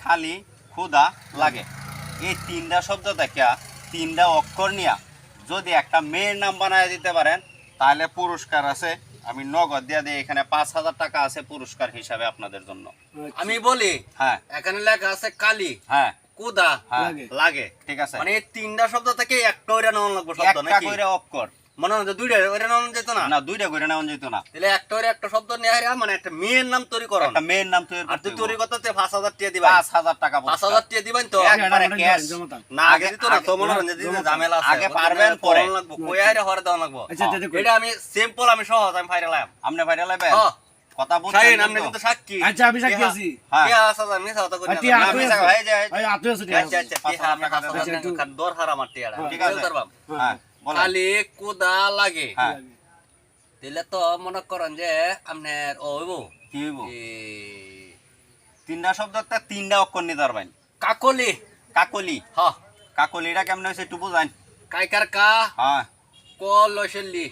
খালি ক্ষুধা লাগে। এই তিনটা শব্দ থেকে তিনটা অক্ষর নিয়ে যদি একটা মেয়ের নাম বানায় দিতে পারেন তাহলে পুরস্কার আছে। আমি নগদ দিয়ে দিই, এখানে 5,000 টাকা আছে পুরস্কার হিসাবে আপনাদের জন্য। আমি বলি হ্যাঁ এখানে লেখা আছে কালি, হ্যাঁ কুদা, হ্যাঁ লাগে, ঠিক আছে। মানে এই তিনটা শব্দ থেকে একটা করে নেওয়া লাগবে শব্দ একটা নাকি? করে অক্ষর, মনে হয় দুইটা করে নেওয়া যেত না? না দুইটা করে নেওয়া যেত না। তাহলে একটা করে একটা শব্দ নিয়ে হারিয়া মানে একটা মেয়ের নাম তৈরি করো, একটা মেয়ের নাম তৈরি আর করতে তুই তৈরি হবে। করতে 5,000 টাকা দিবা। 5,000 টাকা 5,000 টাকা দিবেন তো? একবারে ক্যাশ। না আগে দিত না তো, মনে হয় যে দিতে ঝামেলা আছে। আগে পারবেন পরে লাগবে, কই হারিয়া হরে দেওয়া লাগবে। এটা আমি সিম্পল, আমি সহজ, আমি ফাইরা লাম। আপনি ভাইরাল হইবেন হ্যাঁ কথা বুঝছেন শাহিন, আপনি কিন্তু সাক্ষী। আচ্ছা আমি সাক্ষী আছি। হ্যাঁ কে আসা জানি সাথে করে টিয়া না। আতুই আমি আছে। হয়ে যায়। ভাই আতুই আছে আচ্ছা আচ্ছা, টিয়া আমি টাকা হাসা দেবো। জানি খান দর হারা মারতে আর ঠিক আছে। হ্যাঁ বলেন। কালি কুদা লাগে, হ্যাঁ দিলে তো মনে করেন যে আপনার ওইব কি হইব? এই তিনটা শব্দতে তিনটা অক্ষর নিতে পারবেন। কাকলি। কাকলি, হ্যাঁ কাকলিটা কেমন হয়েছে একটু বুঝান। কাইকার কা হ্যাঁ ক লইছেলি।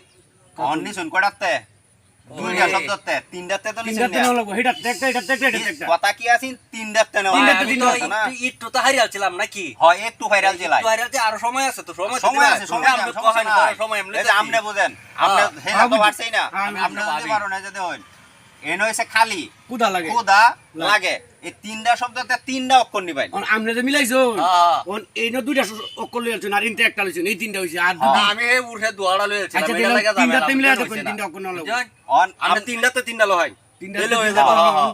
অন্য শুন কটাতে দুইটা শব্দতে তিনটাতে তো নিছেন তিনটাতে না। নাও লাগবো, এটা একটা একটা। কথা কি আছেন তিনটাতে নেওয়া তিনটাতে আমি তিনটা তো আছে না। একটু তো হারিয়ে ছিলাম নাকি? হয় একটু ভাইরাল জেলায় একটু হারিয়ে আছে, আরো সময় আছে তো, সময় সময় আছে, সময় আছে, সমস্যা নাই। সময় এই যে আপনি বুঝেন, আপনি হেলা তো পারছেই না, আপনি ভাবি। বুঝতে পারো না যদি হইন। এন হইছে খালি কুদা লাগে। ক্ষুধা লাগে, এই তিনটা শব্দতে তিনটা অক্ষর নিবেন। আমরা যে মিলাইছো হ্যাঁ। এই না দুইটা অক্ষর লইছেন আর ইনতে একটা লইছেন, এই তিনটা হইছে আর না, দুটো। আমি এই উঠে দুয়ারা লইছিলাম, আচ্ছা এটা লাগা যাবে তিনটাতে না, মিলাই বুঝছেন দেখুন না? তিনটা অক্ষর নাও লাগবো। বুঝছেন? অন আমরা তিনটাতে তিনটা লহাই, তিনটাতে দিলে হয়ে তিনটা যাবে। অক্ষর হ্যাঁ,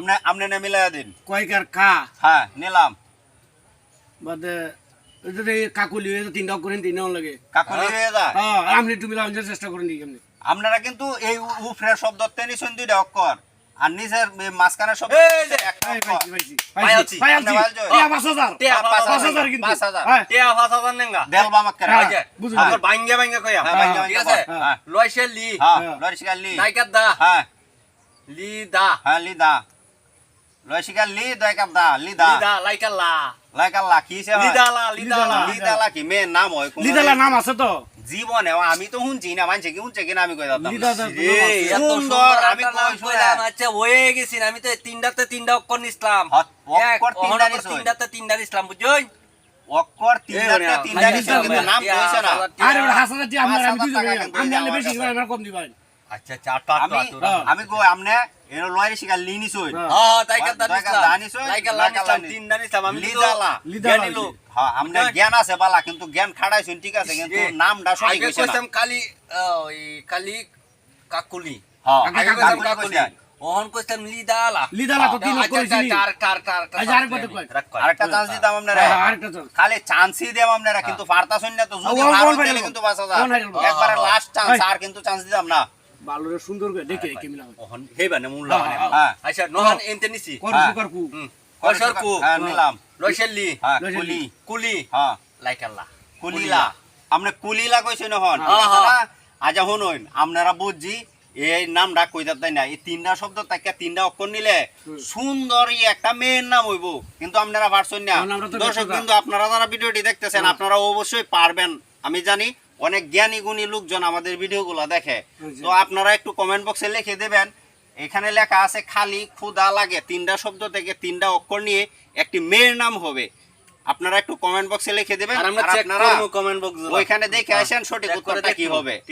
নাও। আপনি না মিলাইয়া দিন। কয়কার কা হ্যাঁ নিলাম। বাদে এই যে কাকুলি এই যে তিনটা অক্ষর তিনটা লাগে। কাকুলি হয়ে যায়। হ্যাঁ আপনি একটু মিলানোর চেষ্টা করেন দিই কেমনে। আপনারা কিন্তু এই উফরের শব্দতে নিছেন দুইটা অক্ষর আর নিচের মাঝখানের শব্দ এই যে, একটা পাইছি অক্ষর। পাইছি পাইছি। পাইছি আপনি ভালো জয়। টিয়া 5,000 টিয়া 5,000 কিন্তু 5,000 হ্যাঁ টিয়া 5,000 নেঙ্গা। দেলবা মাক্কার। হ্যাঁ, এই যে, বুঝুন। হ্যাঁ। আবার ভাঙ্গা ভাঙ্গা কইয়া। হ্যাঁ, ভাঙ্গা ঠিক ভাঙ্গা আছে? কর। হ্যাঁ। লইছে লি, হ্যাঁ হ্যাঁ। লরিশিকার লি। দাইকার দা, হ্যাঁ লি দা, হ্যাঁ লিদা। লরিশিকার লি দয়কাপ দা লিদা। লি দা, লাইকার লা, লাইকাল্লা কি সে হয়? লিদালা, লিদালা। লিদালা কি মেয়ের নাম হয় কোনো? লিদালা নাম আছে তো জীবনে আমি তো শুনছি না, মানছে কি শুনছে কিনা আমি কই দাম। লিদালা এই, এত সুন্দর, সুন্দর আমি একটা নাম কই কইলাম, শুনে। আচ্ছা হয়ে গেছি না, আমি তো তিনটাতে তিনটা অক্ষর নিছিলাম। অক্ষর তিনটা নিছই। তিনটাতে তিনটা নিছিলাম, বুঝছই? অক্ষর তিনটাতে এই, তিনটা এই, নিছই কিন্তু নাম টিয়া, কইছে না। 5,000 টিয়া। আরে ওটা হাসানা দিয়ে আমরা আমি 5,000 দুইজন টাকা কিন্তু আমি এই আনলে বেশি আমার দিবেন আমরা কম দিবেন। আচ্ছা আচ্ছা, আট আট আমি আট। আমি কই আমনে এর লরিশিকার লি নিছই। হ্যাঁ। হ্যাঁ, তাইকার দা দাইকার নিছিলাম, দা নিছই, লাইকার লা লাইকার লা নিছিলাম, তিনটা নিছিলাম, আমি তো লিদালা। লিদালা জ্ঞানী লোক। হ্যাঁ আমনে জ্ঞান আছে বালা কিন্তু জ্ঞান খাড়াইছেন ঠিক আছে কিন্তু নামটা সঠিক আগে হইছে না। কইতাম কালি, ওই কালি কাকুলি, হ্যাঁ আগে আগে কইতাম কাকুলি কাকুলি, কইছেন। ওহন কইতাম লিদালা। লিদালা তো তিন আচ্ছা, অক্ষর আচ্ছা, হইছে আরেকটা, আরেকটা, আচ্ছা, আরেকটা কই। আরেকটা চান্স দিতাম আপনারা। হ্যাঁ আরেকটা তো খালি চান্সই দেব আপনারা কিন্তু পারতাছেন না তো যদি কোন পারেন ফাইনাল তাহলে বল? কিন্তু 5,000 কোন ফাইনাল বল? একবারে লাস্ট চান্স এই। আর কিন্তু চান্স দিতাম না। ভালো সুন্দর করে দেখে রেখে মিলাও ওহন হেবানে মূল্য মানে। হ্যাঁ আচ্ছা নহন এনতে নিছি। করকু কয়সর কু, হ্যাঁ নিলাম। লইছেলি, হ্যাঁ লইছেলি। কুলি। কুলি, হ্যাঁ লাইকাল্লা। কুলিলা। আপনি কুলিলা কইছেন হন হ্যাঁ, হ্যাঁ। আচ্ছা শুনুন আপনারা বুঝছি এই নামটা কইতা তাই না, এই তিনটা শব্দ থেকে তিনটা অক্ষর নিলে সুন্দরী একটা মেয়ের নাম হইব কিন্তু আপনারা পারছেন না। আমরা তো দর্শক দেখতে কিন্তু আপনারা যারা ভিডিওটি দেখতেছেন আপনারা অবশ্যই পারবেন, আমি জানি অনেক জ্ঞানী গুণী লোকজন আমাদের ভিডিওগুলো দেখে। তো আপনারা একটু কমেন্ট বক্সে লিখে দেবেন, এখানে লেখা আছে খালি ক্ষুধা লাগে, তিনটা শব্দ থেকে তিনটা অক্ষর নিয়ে একটি মেয়ের নাম হবে। আপনারা একটু কমেন্ট বক্সে লিখে দেবেন আর আমরা আর চেক আপনারা করব কমেন্ট বক্স। ওইখানে দেখে আসেন সঠিক চেক করে উত্তরটা কি দেখবো। হবে।